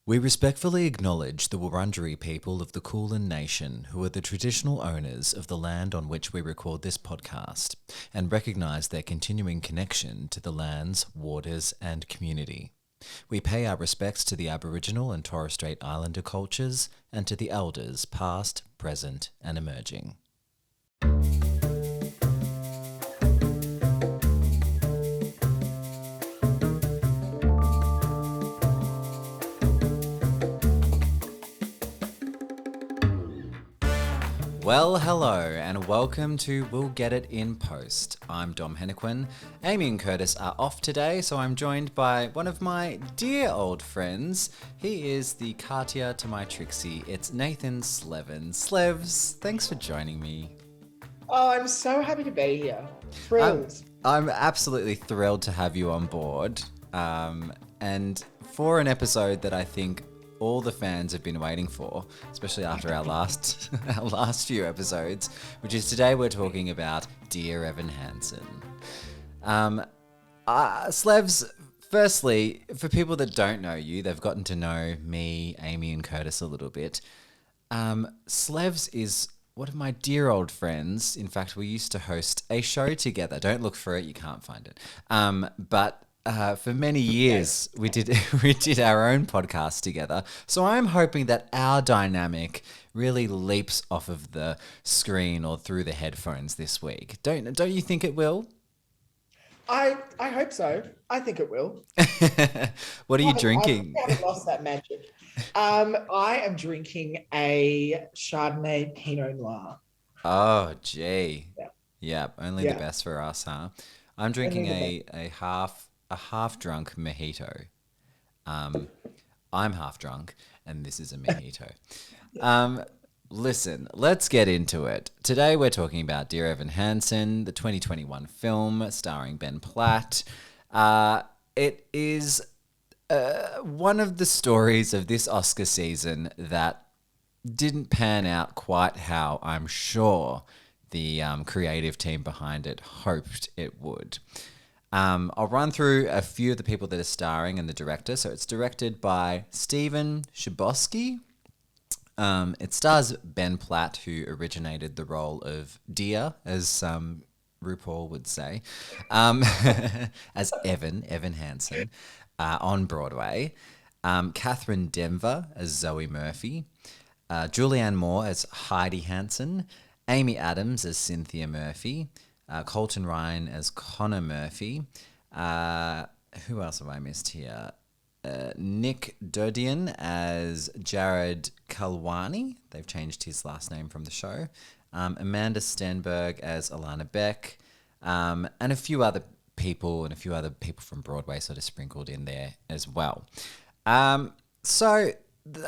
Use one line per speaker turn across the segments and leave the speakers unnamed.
We respectfully acknowledge the Wurundjeri people of the Kulin Nation, who are the traditional owners of the land on which we record this podcast, and recognise their continuing connection to the lands, waters, and community. We pay our respects to the Aboriginal and Torres Strait Islander cultures and to the elders past, present, and emerging. Well, hello, and welcome to We'll Get It in Post. I'm Dom Hennequin. Amy and Curtis are off today, so I'm joined by one of my dear old friends. He is the Cartier to my Trixie. It's Nathan Slevin. Slevs, thanks for joining me.
Oh, I'm so happy to be here. Thrilled.
I'm absolutely thrilled to have you on board. And for an episode that I think all the fans have been waiting for, especially after our last few episodes, which is today we're talking about Dear Evan Hansen. Slevs, firstly, for people that don't know you, they've gotten to know me, Amy and Curtis a little bit. Slevs is one of my dear old friends. In fact, we used to host a show together. Don't look for it, you can't find it. But for many years, we did our own podcast together. So I'm hoping that our dynamic really leaps off of the screen or through the headphones this week. Don't you think it will?
I hope so. I think it will.
What are you drinking?
I haven't lost that magic. I am drinking a Chardonnay Pinot Noir.
Oh, gee.
Yeah.
Yep, only the best for us, huh? I'm drinking a half drunk mojito. I'm half drunk, and this is a mojito. Listen, let's get into it. Today we're talking about Dear Evan Hansen, the 2021 film starring Ben Platt. It is one of the stories of this Oscar season that didn't pan out quite how I'm sure the creative team behind it hoped it would. I'll run through a few of the people that are starring and the director. So it's directed by Stephen Chbosky. It stars Ben Platt, who originated the role of Dear, as RuPaul would say, as Evan Hansen, on Broadway. Kaitlyn Dever as Zoe Murphy. Julianne Moore as Heidi Hansen. Amy Adams as Cynthia Murphy. Colton Ryan as Connor Murphy. Who else have I missed here? Nik Domain as Jared Kalwani. They've changed his last name from the show. Amanda Stenberg as Alana Beck. And a few other people from Broadway sort of sprinkled in there as well. So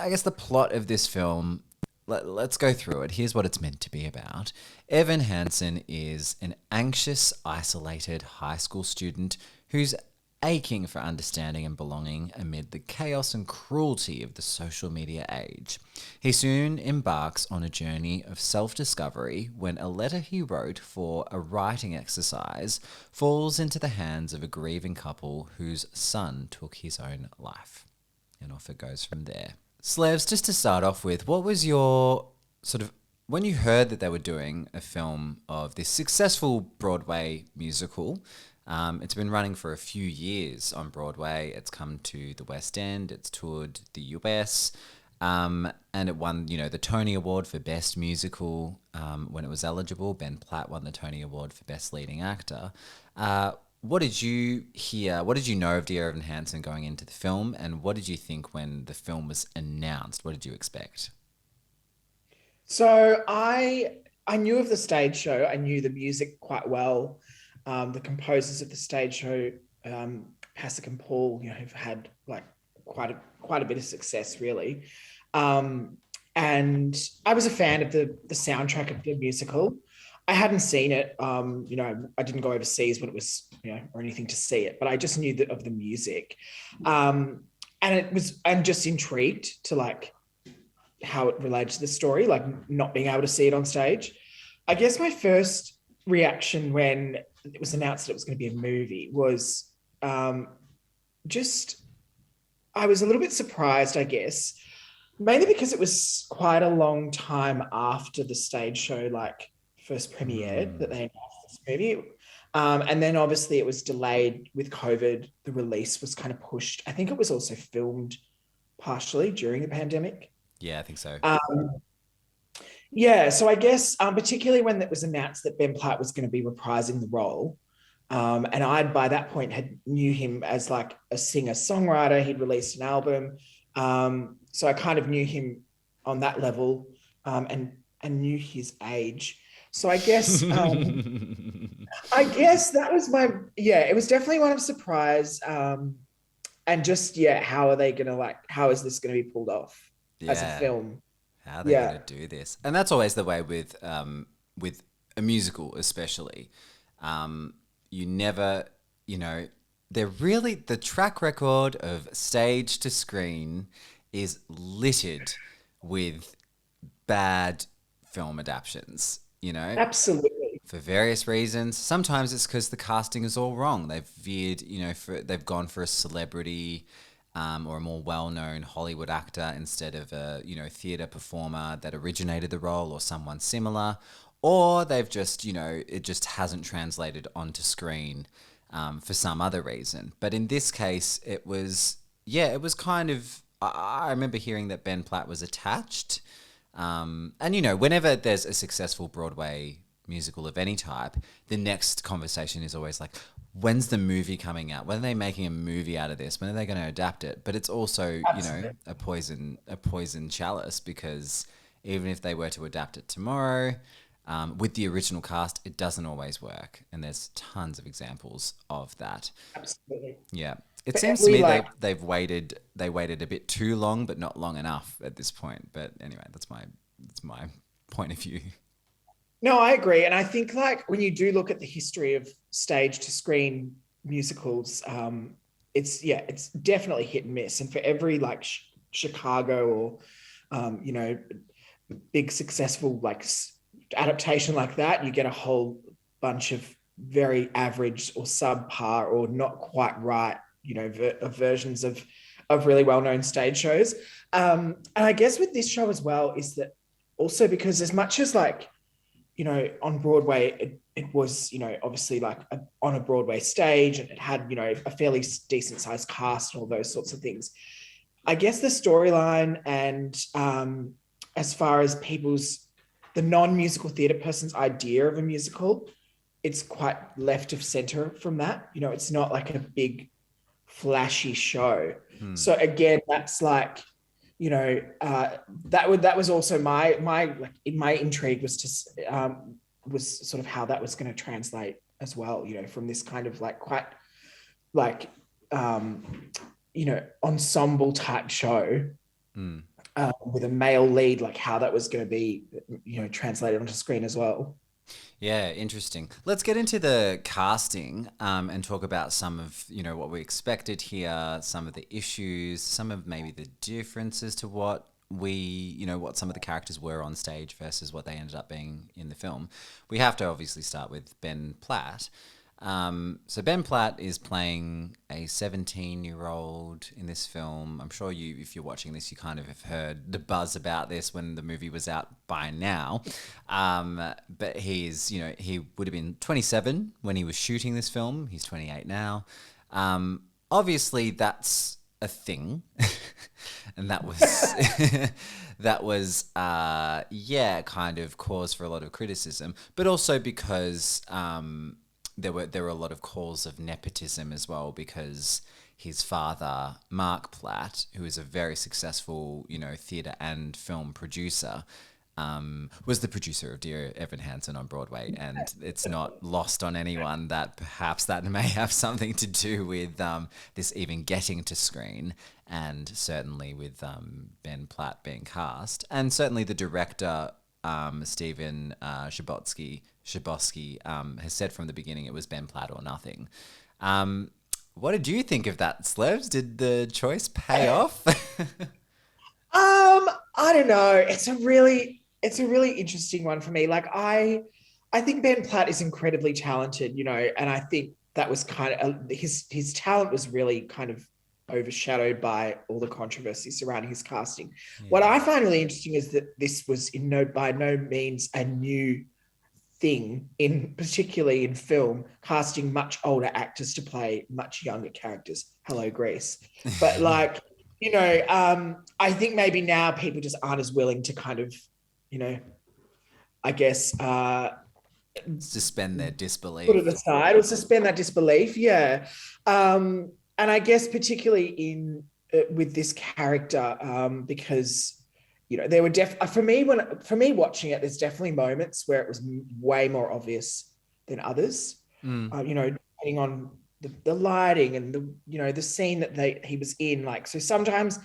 I guess the plot of this film, let's go through it. Here's what it's meant to be about. Evan Hansen is an anxious, isolated high school student who's aching for understanding and belonging amid the chaos and cruelty of the social media age. He soon embarks on a journey of self-discovery when a letter he wrote for a writing exercise falls into the hands of a grieving couple whose son took his own life. And off it goes from there. Slevs, just to start off with, what was your sort of, when you heard that they were doing a film of this successful Broadway musical? It's been running for a few years on Broadway. It's come to the West End. It's toured the US. And it won, the Tony Award for Best Musical when it was eligible. Ben Platt won the Tony Award for Best Leading Actor. What did you hear? What did you know of Dear Evan Hansen going into the film? And what did you think when the film was announced? What did you expect?
So I knew of the stage show. I knew the music quite well. The composers of the stage show, Pasek and Paul, have had like quite a bit of success, really. And I was a fan of the soundtrack of the musical. I hadn't seen it. I didn't go overseas when it was, or anything to see it, but I just knew of the music. And I'm just intrigued to like how it related to the story, like not being able to see it on stage. I guess my first reaction when it was announced that it was going to be a movie was I was a little bit surprised, I guess, mainly because it was quite a long time after the stage show like first premiered that they announced this movie. And then obviously it was delayed with COVID. The release was kind of pushed. I think it was also filmed partially during the pandemic.
Yeah, I think so.
Yeah, so I guess particularly when it was announced that Ben Platt was going to be reprising the role, and I by that point had knew him as like a singer songwriter. He'd released an album, so I kind of knew him on that level, and knew his age. So I guess that was my yeah. It was definitely one of surprise, and just yeah, how are they gonna like? How is this gonna be pulled off as a
Yeah.
film?
How are they
Yeah,
going to do this? And that's always the way with a musical, especially. You never, you know, they're really the track record of stage to screen is littered with bad film adaptations. You know,
absolutely.
for various reasons. Sometimes it's because the casting is all wrong. They've gone for a celebrity or a more well-known Hollywood actor instead of a theater performer that originated the role or someone similar, or they've just it just hasn't translated onto screen for some other reason. But in this case, it was kind of. I remember hearing that Ben Platt was attached. And whenever there's a successful Broadway musical of any type, the next conversation is always like, when's the movie coming out? When are they making a movie out of this? When are they going to adapt it? But it's also,
Absolutely.
a poison chalice, because even if they were to adapt it tomorrow, with the original cast, it doesn't always work. And there's tons of examples of that.
Absolutely.
Yeah. It
For
seems to
every
me
like
they've waited a bit too long, but not long enough at this point. But anyway, that's my point of view.
no, I agree. And I think like when you do look at the history of stage to screen musicals, it's definitely hit and miss. And for every like Chicago or big successful like adaptation like that, you get a whole bunch of very average or subpar or not quite right, versions of really well-known stage shows. And I guess with this show as well is that also because as much as like on Broadway, it was, obviously like on a Broadway stage and it had, a fairly decent sized cast and all those sorts of things. I guess the storyline and as far as the non-musical theatre person's idea of a musical, it's quite left of center from that. It's not like a big flashy show. So again, that's like, that was also my intrigue was sort of how that was going to translate as well, from this kind of like quite like ensemble type show with a male lead, like how that was going to be translated onto screen as well.
Yeah, interesting. Let's get into the casting and talk about some of what we expected here, some of the issues, some of maybe the differences to what what some of the characters were on stage versus what they ended up being in the film. We have to obviously start with Ben Platt. So Ben Platt is playing a 17-year-old in this film. I'm sure if you're watching this, you kind of have heard the buzz about this when the movie was out by now. But he would have been 27 when he was shooting this film. He's 28 now. Obviously, that's a thing. And that was kind of cause for a lot of criticism, but also because there were a lot of calls of nepotism as well, because his father, Mark Platt, who is a very successful, theatre and film producer, was the producer of Dear Evan Hansen on Broadway. And it's not lost on anyone that perhaps that may have something to do with this even getting to screen, and certainly with Ben Platt being cast. And certainly the director, Stephen Chbosky, has said from the beginning it was Ben Platt or nothing. What did you think of that, Slevs? Did the choice pay off?
I don't know. It's a really interesting one for me. Like I think Ben Platt is incredibly talented, and I think that was kind of his talent was really kind of overshadowed by all the controversy surrounding his casting.
Yeah.
What I find really interesting is that this was by no means a new thing, particularly in film, casting much older actors to play much younger characters. Hello, Grease. But like, I think maybe now people just aren't as willing to kind of, I guess,
suspend their disbelief.
Put it aside or suspend that disbelief. Yeah. And I guess particularly with this character, because there were for me watching it, there's definitely moments where it was way more obvious than others. Depending on the lighting and the scene that he was in. Like, so sometimes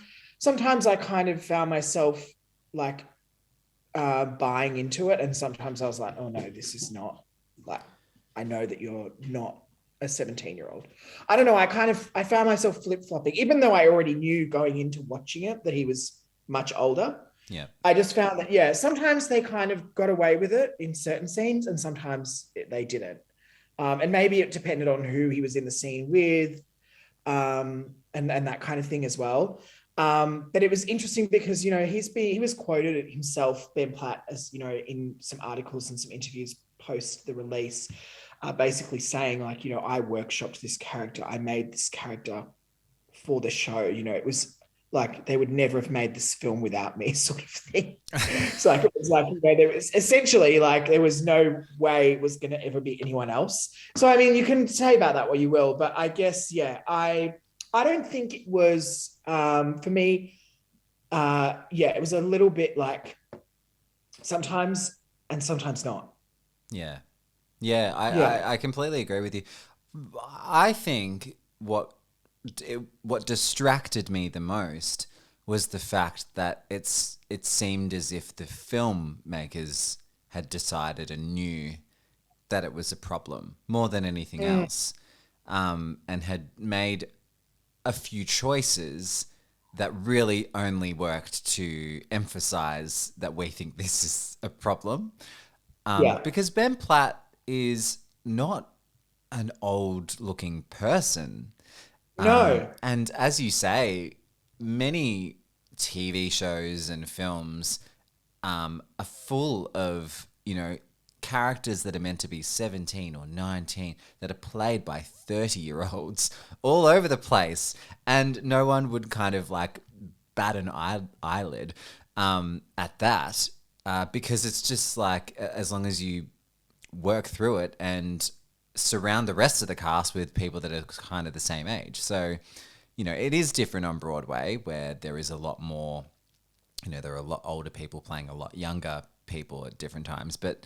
I kind of found myself like buying into it, and sometimes I was like, oh no, this is not, like, I know that you're not a 17-year-old. I don't know. I found myself flip-flopping, even though I already knew going into watching it that he was much older.
Yeah.
I just found that, sometimes they kind of got away with it in certain scenes and sometimes they didn't. And maybe it depended on who he was in the scene with, and that kind of thing as well. But it was interesting because, he was quoted himself, Ben Platt, as, in some articles and some interviews post the release, basically saying like, I workshopped this character. I made this character for the show. It was like, they would never have made this film without me, sort of thing. So like, it was like, there was essentially like, there was no way it was going to ever be anyone else. So, I mean, you can say about that what you will, but I guess, I don't think it was, for me, it was a little bit like sometimes and sometimes not.
Yeah. I completely agree with you. I think what distracted me the most was the fact that it seemed as if the filmmakers had decided and knew that it was a problem more than anything else, and had made a few choices that really only worked to emphasize that we think this is a problem. Because Ben Platt is not an old-looking person.
No.
And as you say, many TV shows and films are full of, characters that are meant to be 17 or 19 that are played by 30-year-olds all over the place. And no one would kind of like bat an eyelid at that, because it's just like, as long as you work through it and surround the rest of the cast with people that are kind of the same age. So, it is different on Broadway, where there is a lot more, there are a lot older people playing a lot younger people at different times. But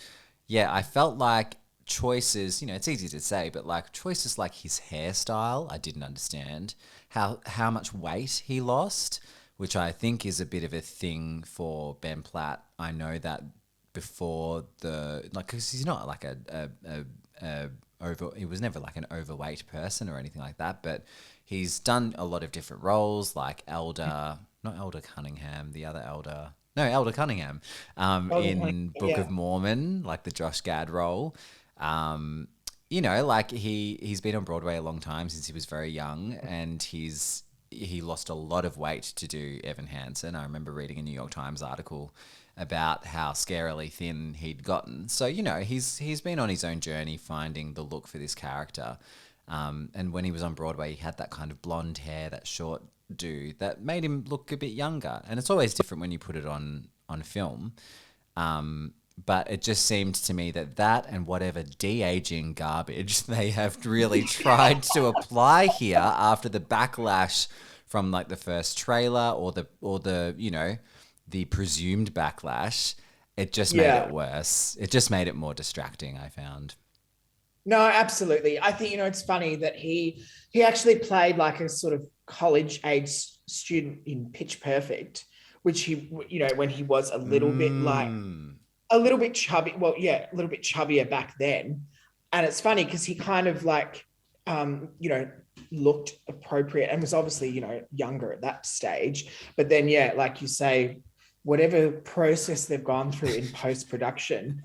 yeah, I felt like choices, it's easy to say, but like choices like his hairstyle, I didn't understand. How much weight he lost, which I think is a bit of a thing for Ben Platt. I know that before because he's not like he was never like an overweight person or anything like that, but he's done a lot of different roles, like Elder Cunningham, in Book of Mormon, like the Josh Gad role. Like he's been on Broadway a long time, since he was very young, and he lost a lot of weight to do Evan Hansen. I remember reading a New York Times article about how scarily thin he'd gotten. So, he's been on his own journey finding the look for this character. And when he was on Broadway, he had that kind of blonde hair, that short do, that made him look a bit younger. And it's always different when you put it on film. But it just seemed to me that and whatever de-aging garbage they have really tried to apply here after the backlash from like the first trailer or the presumed backlash, it just made it worse. It just made it more distracting, I found.
No, absolutely. I think, it's funny that he actually played like a sort of college age student in Pitch Perfect, which he, when he was a little bit like, a little bit chubby. Well, yeah, a little bit chubbier back then. And it's funny because he kind of like, looked appropriate and was obviously, younger at that stage. But then, like you say, whatever process they've gone through in post-production.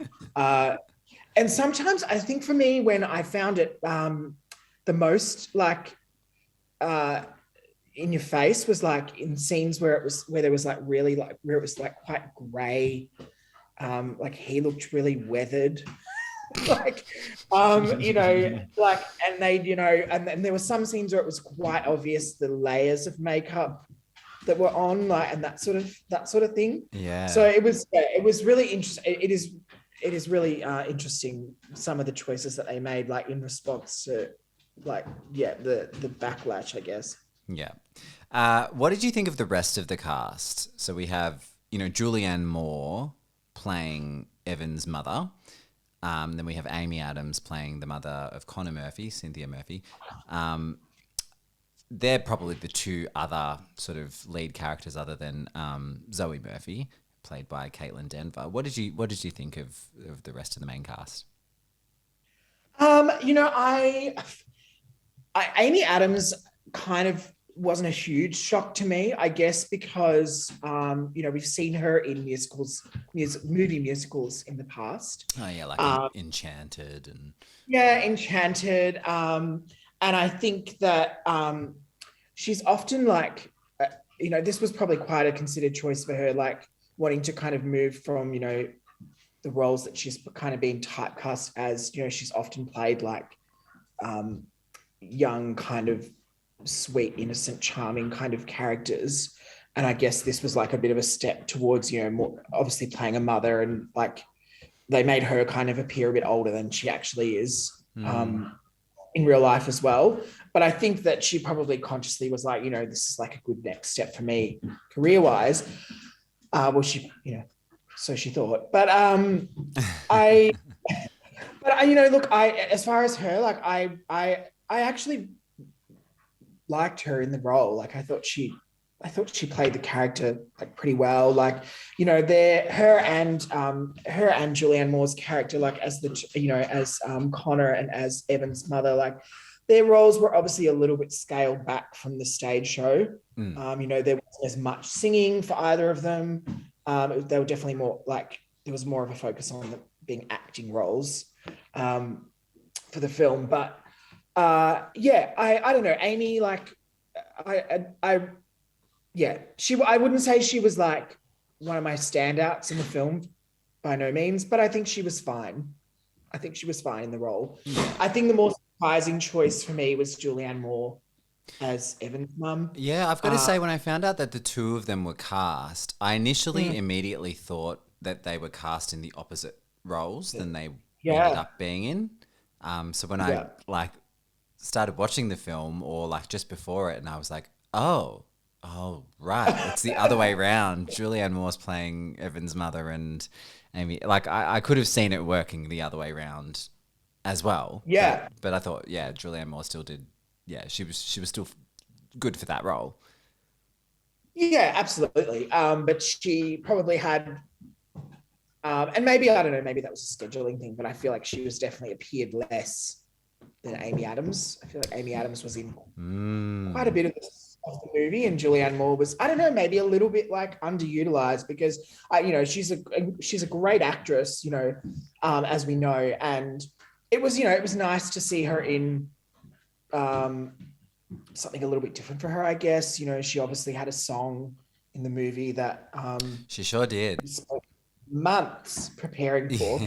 And sometimes I think for me, when I found it the most like, in your face was like in scenes where there was like really like where it was like quite grey. Like he looked really weathered. like like, and they and there were some scenes where it was quite obvious the layers of makeup that were on, like, and that sort of thing.
Yeah.
So it was really interesting. It is really interesting, some of the choices that they made, like in response to the backlash, I guess.
Yeah. What did you think of the rest of the cast? So we have, Julianne Moore playing Evan's mother. Then we have Amy Adams playing the mother of Connor Murphy, Cynthia Murphy. They're probably the two other sort of lead characters other than Zoe Murphy, played by Kaitlyn Dever. What did you think of the rest of the main cast?
Amy Adams kind of wasn't a huge shock to me, I guess, because we've seen her in movie musicals in the past.
Oh yeah, like Enchanted and
Enchanted. And I think that she's often like, this was probably quite a considered choice for her, like wanting to kind of move from the roles that she's kind of been typecast as. She's often played like young, kind of sweet, innocent, charming kind of characters, and I guess this was like a bit of a step towards more obviously playing a mother, and like they made her kind of appear a bit older than she actually is in real life as well. But I think that she probably consciously was like, this is like a good next step for me career wise. So she thought, but look, as far as her, like I actually liked her in the role. Like I thought she played the character like pretty well. Like, her and Julianne Moore's character, like as Connor and as Evan's mother, like their roles were obviously a little bit scaled back from the stage show. There wasn't as much singing for either of them. They were definitely more like, there was more of a focus on them being acting roles for the film. But I don't know, Amy, like I wouldn't say she was like one of my standouts in the film by no means, but I think she was fine. I think she was fine in the role. I think the more surprising choice for me was Julianne Moore as Evan's mum.
Yeah, I've got to say, when I found out that the two of them were cast, I initially immediately thought that they were cast in the opposite roles than they ended up being in. So when I started watching the film, or like just before it, and I was like, oh right, it's the other way around. Julianne Moore's playing Evan's mother, and Amy, like I could have seen it working the other way around as well. But I thought, Julianne Moore still did. Yeah, she was still good for that role.
Yeah, absolutely. But she probably had, and maybe, I don't know, maybe that was a scheduling thing, but I feel like she was definitely appeared less than Amy Adams. I feel like Amy Adams was in quite a bit of the movie, and Julianne Moore was, I don't know, maybe a little bit like underutilized, because she's a great actress, as we know, and it was nice to see her in something a little bit different for her, I guess. She obviously had a song in the movie that
she sure did.
Months preparing for.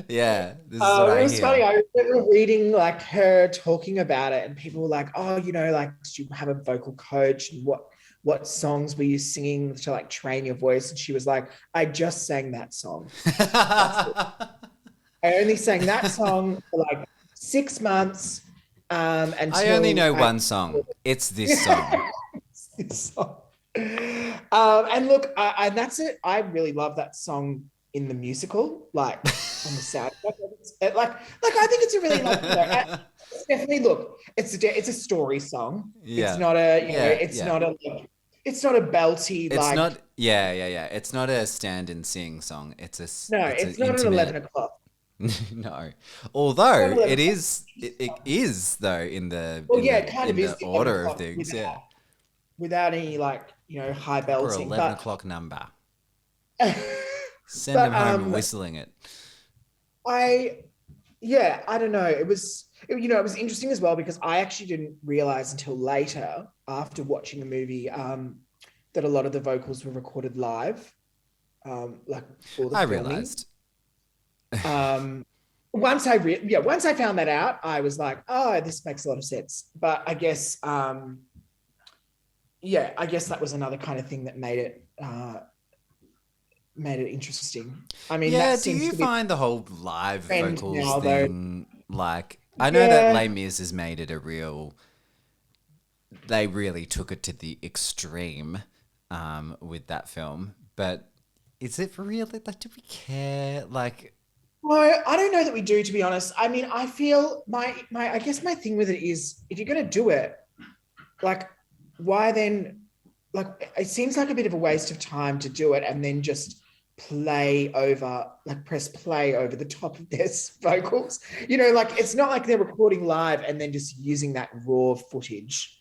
Yeah, this is what
it was funny. I remember reading like her talking about it, and people were like, "Oh, like, did you have a vocal coach? And what songs were you singing to like train your voice?" And she was like, "I just sang that song. I only sang that song for like 6 months." And
I only know one song. It's this song.
It's this song. And look, and that's it. I really love that song in the musical, like on the soundtrack. Like I think it's a really definitely, look, it's a story song. Yeah. It's not a it's not a belty. It's like,
not. Yeah. It's not a stand and sing song. It's not
an 11 o'clock.
No, although it is though in the order of things,
without any high belting.
Or 11 o'clock number. Send them home whistling it.
I don't know. It was it was interesting as well because I actually didn't realize until later after watching the movie that a lot of the vocals were recorded live, like for the
I
filming.
realized.
Once I found that out, I was like, oh, this makes a lot of sense. But I guess, I guess that was another kind of thing that made it interesting. I mean,
Yeah,
that
do
seems
you
to be
find the whole live
trend
vocals
now, though.
thing like I know that Les Mis has made it a real they really took it to the extreme with that film, but is it really like do we care? Like
Well, I don't know that we do, to be honest. I mean, I feel I guess my thing with it is if you're going to do it, like, why then, like, it seems like a bit of a waste of time to do it and then just press play over the top of their vocals. Like, it's not like they're recording live and then just using that raw footage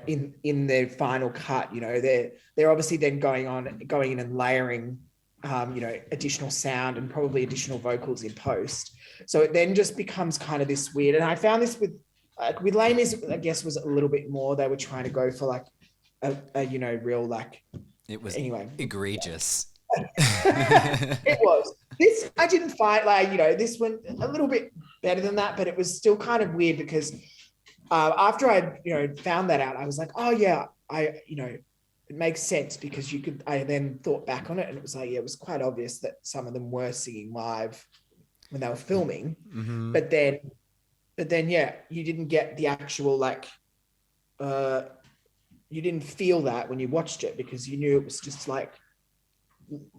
in their final cut. They're obviously then going in and layering additional sound and probably additional vocals in post. So it then just becomes kind of this weird. And I found this with Les Mis, I guess, was a little bit more. They were trying to go for like a real like.
it was
anyway
egregious.
It was. This I didn't find this one a little bit better than that, but it was still kind of weird because after I found that out, I was like, oh yeah, it makes sense because I then thought back on it and it was like, yeah, it was quite obvious that some of them were singing live when they were filming.
Mm-hmm.
But then, yeah, you didn't get the actual, like, you didn't feel that when you watched it because you knew it was just like,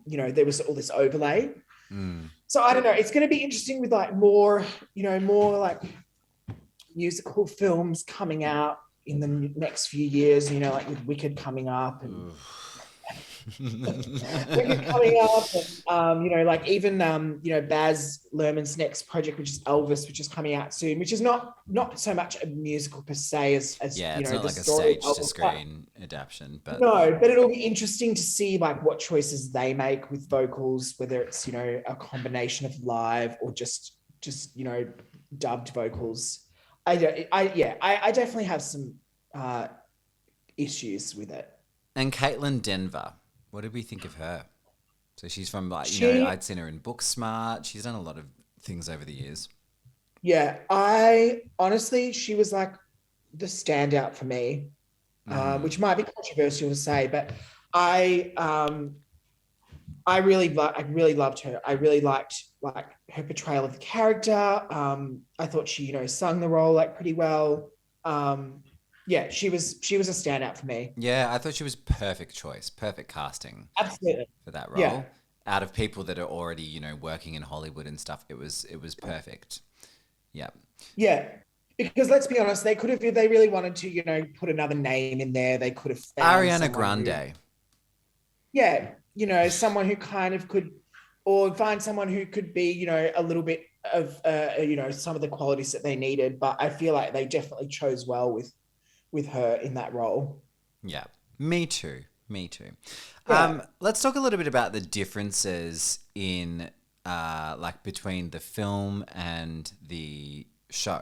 there was all this overlay.
Mm.
So I don't know. It's going to be interesting with like more like musical films coming out in the next few years, like with Wicked coming up and Wicked coming up and, like even, Baz Luhrmann's next project, which is Elvis, which is coming out soon, which is not so much a musical per se as
it's not
the
like a
story
stage to screen adaptation, but
no, but it'll be interesting to see like what choices they make with vocals, whether it's, a combination of live or just dubbed vocals. I definitely have some issues with it.
And Kaitlyn Dever, what did we think of her? So she's from like, I'd seen her in Booksmart. She's done a lot of things over the years.
Yeah, she was like the standout for me, which might be controversial to say, but I really loved her. I really liked like her portrayal of the character. I thought she, sung the role like pretty well. Yeah, she was a standout for me.
Yeah, I thought she was perfect choice, perfect casting.
Absolutely.
For that role.
Yeah.
Out of people that are already, working in Hollywood and stuff, it was perfect. Yeah.
Yeah. Because let's be honest, they could have, if they really wanted to, put another name in there, they could have found
Ariana Grande.
Someone who kind of could, or find someone who could be, a little bit of, some of the qualities that they needed. But I feel like they definitely chose well with her in that role.
Yeah, me too.
Yeah.
Let's talk a little bit about the differences in, like between the film and the show.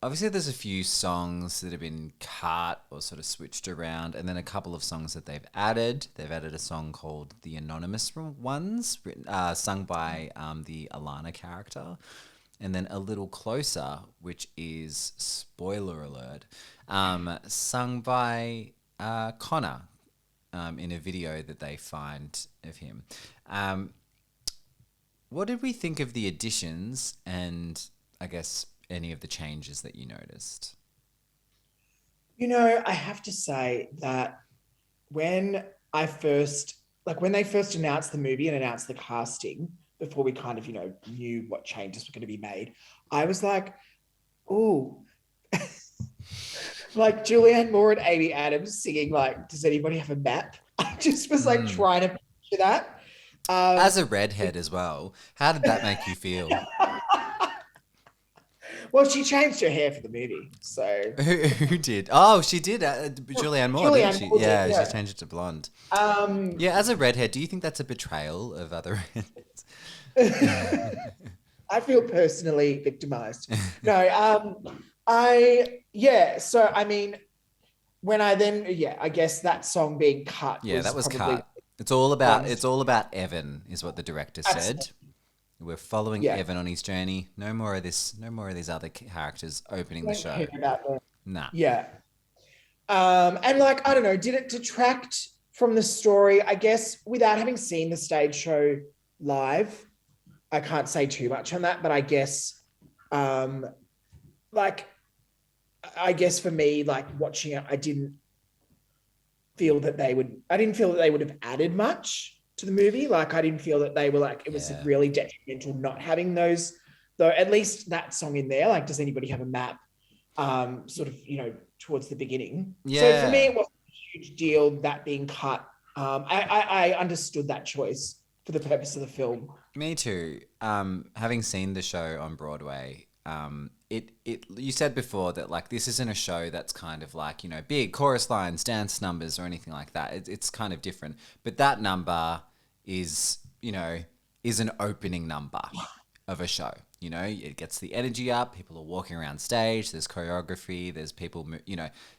Obviously, there's a few songs that have been cut or sort of switched around, and then a couple of songs that they've added. They've added a song called "The Anonymous Ones," sung by the Alana character, and then "A Little Closer," which is spoiler alert, sung by Connor in a video that they find of him. What did we think of the additions and, I guess, any of the changes that you noticed?
I have to say that when they first announced the movie and announced the casting, before we kind of, knew what changes were going to be made, I was like, ooh, like Julianne Moore and Amy Adams singing like, does anybody have a map? I just was like trying to picture that.
As a redhead as well, how did that make you feel?
Well, she changed her hair for the movie, so
who did? Oh, she did. Julianne Moore, didn't she?
Moore did,
Yeah,
yeah.
she changed it to blonde.
Yeah,
as a redhead, do you think that's a betrayal of other redheads?
I feel personally victimized. No, so I mean, when I then, I guess that song being cut
Yeah,
was
that was
probably
cut. It's all about
ones.
Evan, is what the director
Absolutely.
said. We're following
Yeah,
Evan on his journey. No more of this. No more of these other characters opening the
don't
show.
care about that.
Nah.
Yeah. And like, I don't know, did it detract from the story? I guess without having seen the stage show live, I can't say too much on that, but I guess, um, like, I guess for me, like watching it, I didn't feel that they would have added much to the movie. Like, I didn't feel that they were like, it was
Yeah.
really detrimental not having those, though, at least that song in there. Like, does anybody have a map? Sort of, towards the beginning. So for me,
Yeah.
it wasn't a huge deal that being cut. I understood that choice for the purpose of the film.
Me too. Having seen the show on Broadway, you said before that like this isn't a show that's kind of like big chorus lines, dance numbers, or anything like that. It's kind of different. But that number is is an opening number of a show. It gets the energy up. People are walking around stage. There's choreography. There's people.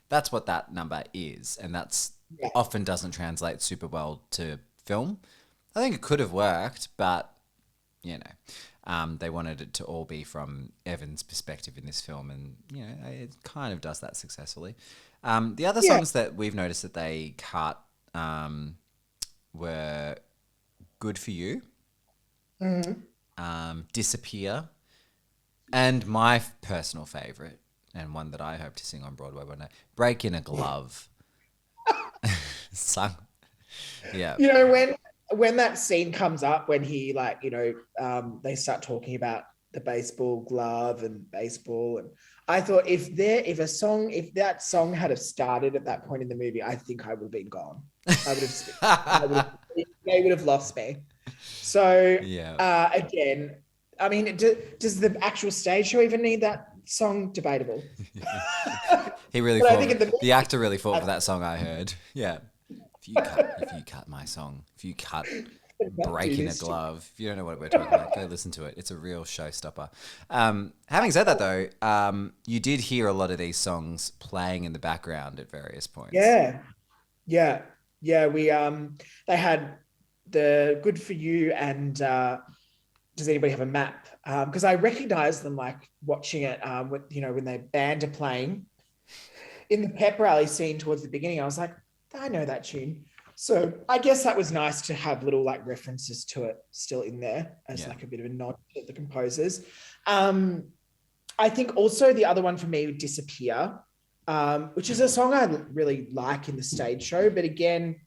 That's what that number is, and that's
Yeah.
often doesn't translate super well to film. I think it could have worked, but they wanted it to all be from Evan's perspective in this film, and it kind of does that successfully. The other
Yeah.
songs that we've noticed that they cut were "Good for You," "Disappear," and my personal favorite, and one that I hope to sing on Broadway one day, "Break in a Glove." Sung, yeah,
When that scene comes up, when he they start talking about the baseball glove and baseball, and I thought if that song had have started at that point in the movie, I think I would have been gone. They would have lost me. So
yeah.
again, I mean, does the actual stage show even need that song? Debatable.
He really
But I
fought.
think in
The actor really fought for that song. I heard. Yeah. If you cut my song, if you cut "Breaking a Glove," if you don't know what we're talking about, go listen to it. It's a real showstopper. Having said that, though, you did hear a lot of these songs playing in the background at various points.
Yeah, yeah, yeah. They had the "Good for You" and "Does Anybody Have a Map?" Because I recognized them like watching it. When the band are playing in the pep rally scene towards the beginning, I was like, I know that tune. So I guess that was nice to have little like references to it still in there as like a bit of a nod to the composers. I think also the other one for me would "Disappear," which is a song I really like in the stage show. But again,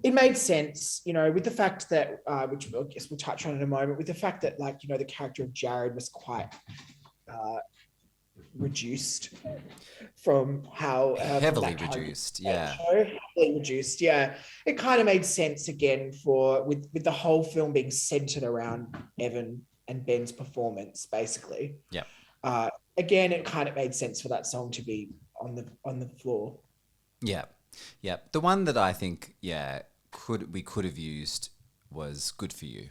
it made sense, with the fact that, which I guess we'll touch on in a moment, with the fact that the character of Jared was quite reduced from how
Heavily reduced. Yeah.
heavily reduced. Yeah, it kind of made sense again with the whole film being centered around Evan and Ben's performance, basically.
Yeah.
Again, it kind of made sense for that song to be on the floor.
Yeah. Yeah. The one that I think, we could have used was "Good for You,"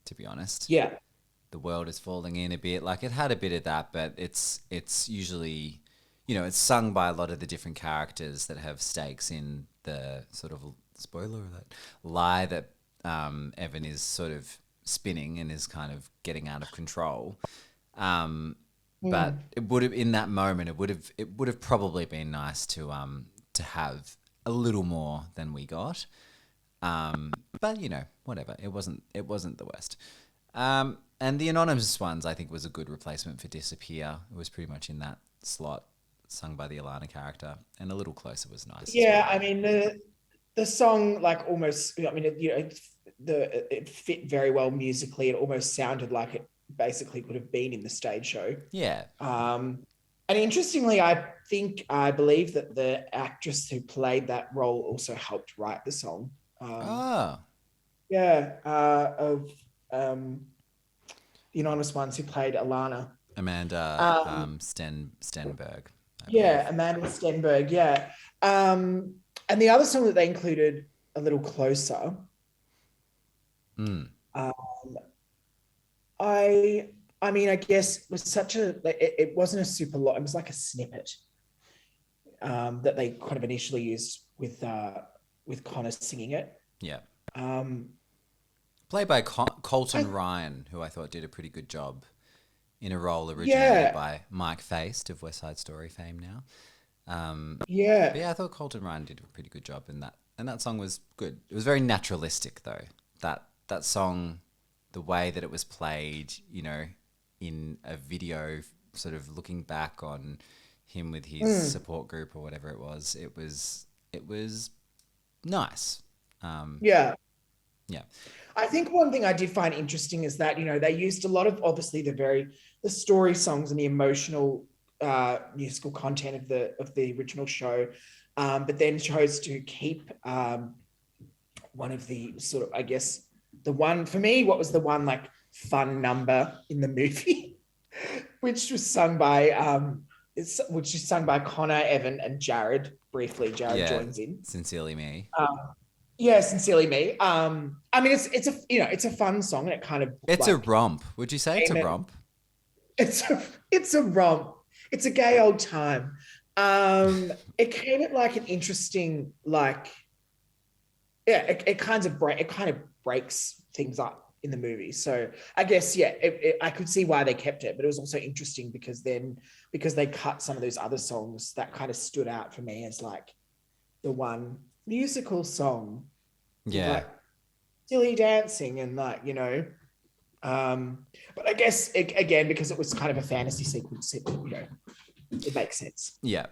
to be honest.
Yeah.
The world is falling in a bit. Like, it had a bit of that, but it's usually, it's sung by a lot of the different characters that have stakes in the sort of, spoiler alert, lie that Evan is sort of spinning and is kind of getting out of control. But it would have, in that moment, it would have probably been nice to have a little more than we got. But whatever. It wasn't the worst. And the anonymous ones, I think, was a good replacement for "Disappear." It was pretty much in that slot, sung by the Alana character, and "A Little Closer" was nice.
Yeah,
as well.
I mean the song almost. I mean, it fit very well musically. It almost sounded like it basically could have been in the stage show.
Yeah.
And interestingly, I believe that the actress who played that role also helped write the song. Yeah, of the anonymous ones who played Alana.
Amanda Stenberg.
Yeah, Amanda Stenberg. Yeah. And the other song that they included, "A Little Closer." I I mean, I guess it was it wasn't a super lot. It was like a snippet that they kind of initially used with Connor singing it.
Yeah.
Um,
Played by Colton Ryan, who I thought did a pretty good job in a role originated
yeah,
by Mike Feist of West Side Story fame now.
yeah,
But yeah, I thought Colton Ryan did a pretty good job in that. And that song was good. It was very naturalistic, though. That song, the way that it was played, you know, in a video, sort of looking back on him with his support group or whatever it was nice.
yeah.
Yeah.
I think one thing I did find interesting is that, you know, they used a lot of obviously the story songs and the emotional musical content of the original show, but then chose to keep one of the sort of, I guess, the one for me, what was the one like fun number in the movie, which was sung by Connor, Evan, and Jared. Briefly, Jared joins in.
Sincerely Me.
Yeah, Sincerely Me. I mean, it's a fun song, and it kind of
it's a romp. Would you say it's a romp?
It's a romp. It's a gay old time. It came at like an interesting it kind of breaks things up in the movie. So I guess I could see why they kept it, but it was also interesting because they cut some of those other songs that kind of stood out for me as like the one musical song, like silly dancing and like, you know, but I guess again, because it was kind of a fantasy sequence, you know, it makes sense.
Yeah.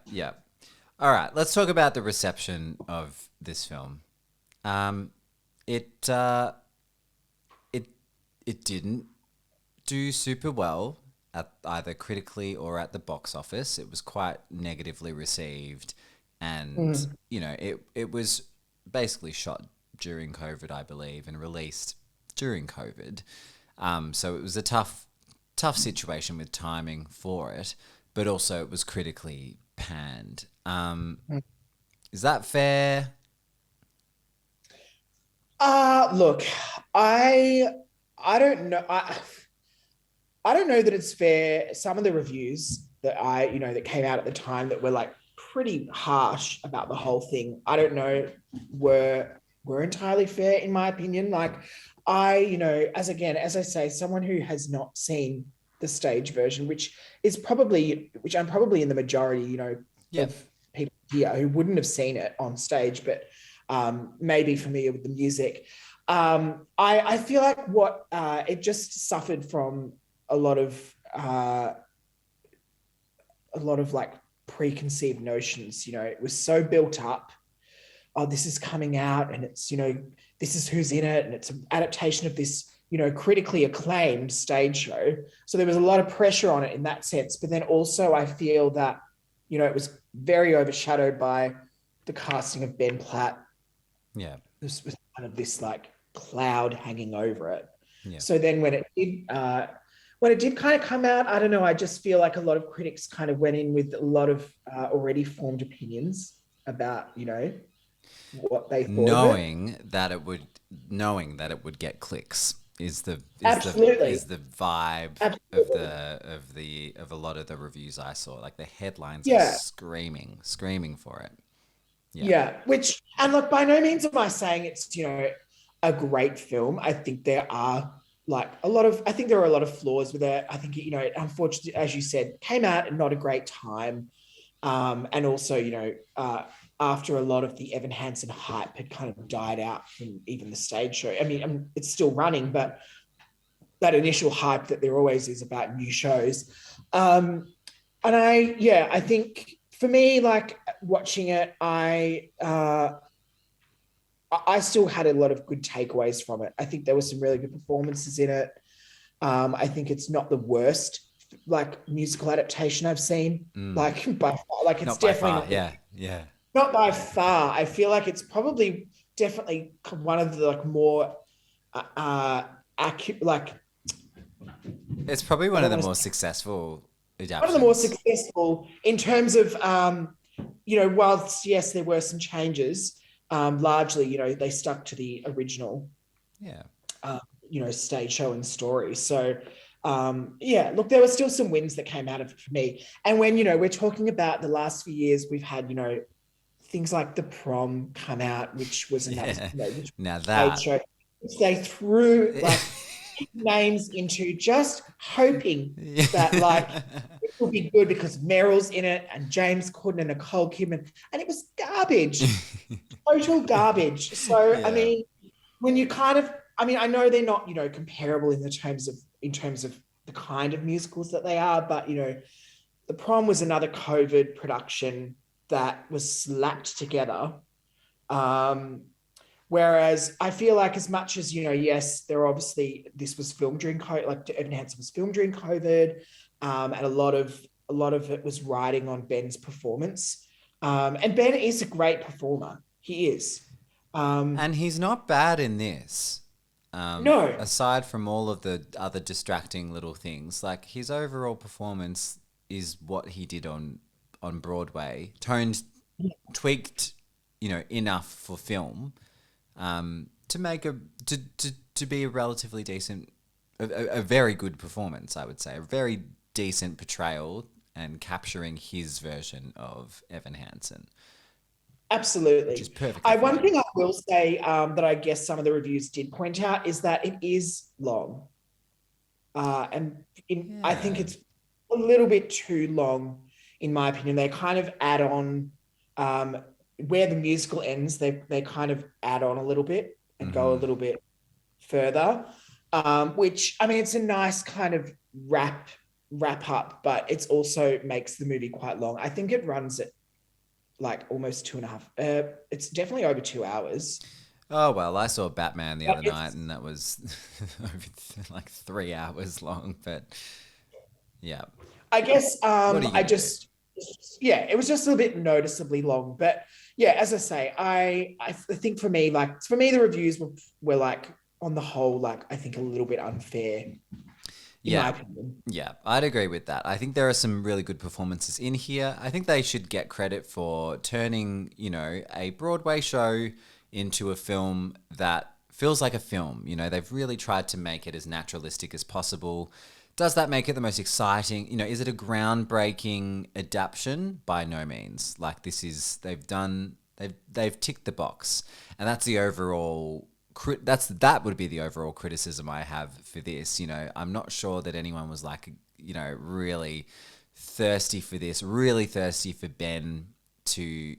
All right, let's talk about the reception of this film. It didn't do super well at either critically or at the box office. It was quite negatively received, and you know, it was basically shot during COVID, I believe, and released during COVID. So it was a tough situation with timing for it, but also it was critically panned. Is that fair?
Look, I don't know. I don't know that it's fair. Some of the reviews that that came out at the time that were like pretty harsh about the whole thing, I don't know, were entirely fair in my opinion. Like as I say, someone who has not seen the stage version, which I'm probably in the majority, you know, of people here who wouldn't have seen it on stage, but maybe familiar with the music. I feel like it just suffered from a lot of like preconceived notions. You know, it was so built up. Oh, this is coming out, and it's, you know, this is who's in it, and it's an adaptation of this, you know, critically acclaimed stage show. So there was a lot of pressure on it in that sense. But then also, I feel that, you know, it was very overshadowed by the casting of Ben Platt.
Yeah,
this was kind of this like cloud hanging over it.
Yeah.
So then when it did kind of come out, I don't know, I just feel like a lot of critics kind of went in with a lot of already formed opinions about, you know, what they thought
knowing that it would get clicks is the vibe of a lot of the reviews I saw. Like the headlines are screaming for it.
Yeah. Which, and look, by no means am I saying it's, you know, a great film. I think there are a lot of flaws with it. I think, you know, unfortunately, as you said, came out at not a great time. And also, you know, after a lot of the Evan Hansen hype had kind of died out from even the stage show. I mean, it's still running, but that initial hype that there always is about new shows. And I think for me, like watching it, I still had a lot of good takeaways from it. I think there were some really good performances in it. I think it's not the worst like musical adaptation I've seen. Like by far, like it's
not
definitely
by far.
Not by far. I feel like it's probably definitely one of the like more accurate, like
it's probably one of the more successful adaptations.
One of the more successful in terms of you know, whilst yes, there were some changes, largely, you know, they stuck to the original you know, stage show and story. So Yeah, look, there were still some wins that came out of it for me. And when, we're talking about the last few years, we've had, things like The Prom come out, which was another,
Yeah.
which
Now
stage
that.
show, which they threw like names into, just hoping that like it will be good because Meryl's in it and James Corden and Nicole Kidman, and it was garbage, total garbage. So I
Yeah.
mean, when you kind of, I mean, I know they're not, comparable in terms of the kind of musicals that they are, but The Prom was another COVID production that was slapped together. Um, Whereas I feel like as much as, yes, this was filmed during COVID, like Evan Hansen was filmed during COVID, and a lot of it was riding on Ben's performance. And Ben is a great performer. He is.
And he's not bad in this.
No,
Aside from all of the other distracting little things, like his overall performance is what he did on Broadway, tweaked, enough for film, to make to be a relatively decent, a very good performance, I would say, a very decent portrayal and capturing his version of Evan Hansen, which is
absolutely.
perfectly
One
fine.
thing I will say that I guess some of the reviews did point out is that it is long. I think
Yeah.
it's a little bit too long, in my opinion. They kind of add on um, where the musical ends. They kind of add on a little bit and go a
Mm-hmm.
little bit further, which I mean, it's a nice kind of wrap up, but it's also makes the movie quite long. I think it runs at like almost 2.5. It's definitely over 2 hours.
Oh, well, I saw Batman the
But
other night and that was like 3 hours long, but yeah.
I guess
What are you going to do?
yeah, it was just a little bit noticeably long. But yeah, as I say, I think for me, the reviews were like on the whole, like I think a little bit unfair, in my
Yeah.
opinion.
Yeah, I'd agree with that. I think there are some really good performances in here. I think they should get credit for turning, a Broadway show into a film that feels like a film. They've really tried to make it as naturalistic as possible. Does that make it the most exciting? Is it a groundbreaking adaptation? By no means. Like they've ticked the box, and that's the overall that would be the overall criticism I have for this. I'm not sure that anyone was like, really thirsty for this, really thirsty for Ben to,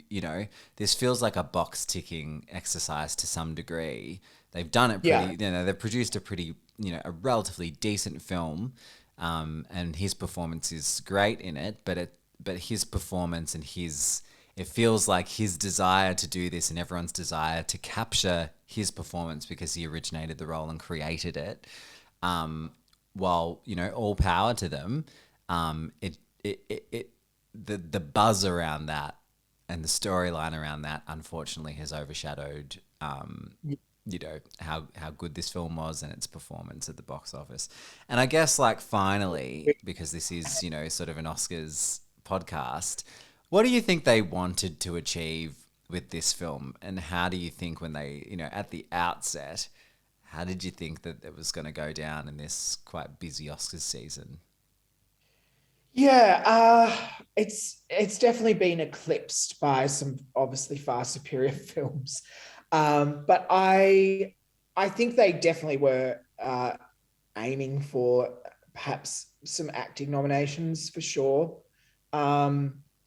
this feels like a box ticking exercise to some degree. They've done it
Yeah,
pretty, they've produced a pretty, a relatively decent film, and his performance is great in it, but his performance and it feels like his desire to do this and everyone's desire to capture his performance because he originated the role and created it. While all power to them, it the buzz around that and the storyline around that unfortunately has overshadowed how good this film was and its performance at the box office. And I guess like finally, because this is sort of an Oscars podcast, what do you think they wanted to achieve with this film, and how do you think when they at the outset, how did you think that it was going to go down in this quite busy Oscars season?
yeah. It's definitely been eclipsed by some obviously far superior films, but I think they definitely were aiming for perhaps some acting nominations for sure.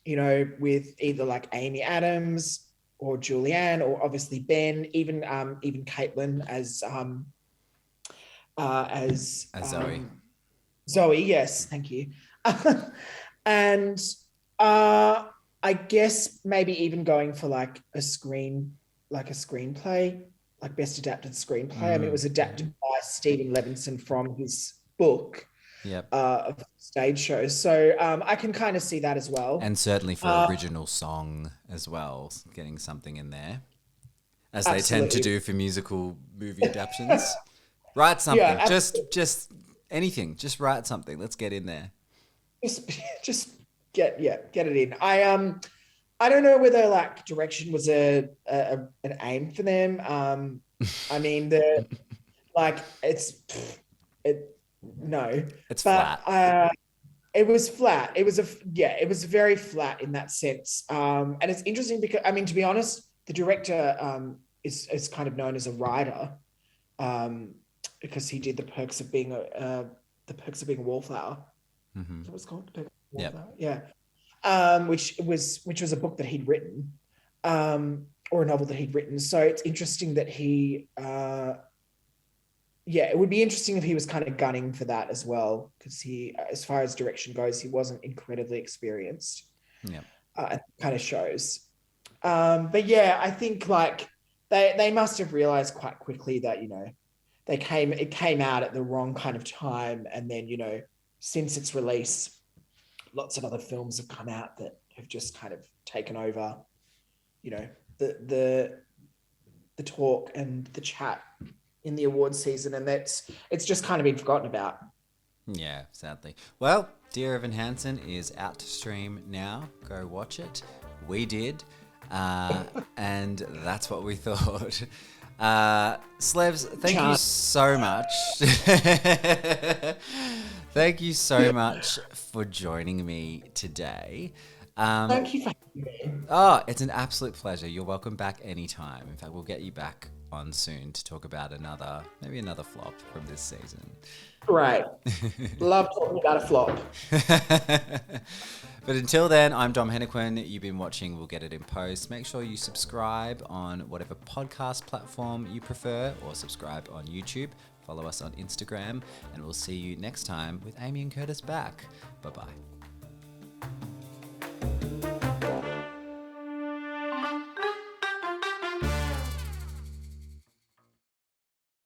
With either like Amy Adams or Julianne, or obviously Ben, even Kaitlyn as
Zoe.
Zoe. Yes, thank you. And uh, I guess maybe even going for like a screenplay, like best adapted screenplay. I mean, it was adapted by Stephen Levinson from his book
Yep.
of stage shows. So I can kind of see that as well.
And certainly for
Uh,
original song as well, getting something in there, as they tend to
Absolutely.
do for musical movie adaptations. Write
Yeah,
something. Just anything. Just write something. Let's get in there.
just get it in. I don't know whether like direction was an aim for them. I mean the like it's it. No,
It's
but
flat.
it was flat. It was very flat in that sense. And it's interesting because I mean, to be honest, the director is kind of known as a writer, um, because he did the Perks of Being a Wallflower.
Mm-hmm.
Is that what it's called? The Perks of Being a
Yep.
Wallflower. Yeah. Which was a book that he'd written, or a novel that he'd written. So it's interesting that yeah, it would be interesting if he was kind of gunning for that as well, because he, as far as direction goes, he wasn't incredibly experienced.
Yep.
It kind of shows. But yeah, I think like they must have realized quite quickly that it came out at the wrong kind of time, and then since its release, lots of other films have come out that have just kind of taken over, you know, the the the talk and the chat in the award season, and it's just kind of been forgotten about.
Yeah, sadly. Well, Dear Evan Hansen is out to stream now. Go watch it. We did. And that's what we thought. Slevs, thank you
Chant.
so much. Thank you so much for joining me today.
Thank you for having me.
Oh, it's an absolute pleasure. You're welcome back anytime. In fact, we'll get you back on soon to talk about maybe another flop from this season.
Great. Love talking about a flop.
But until then, I'm Dom Hennequin. You've been watching We'll Get It in Post. Make sure you subscribe on whatever podcast platform you prefer, or subscribe on YouTube. Follow us on Instagram, and we'll see you next time with Amy and Curtis back. Bye-bye.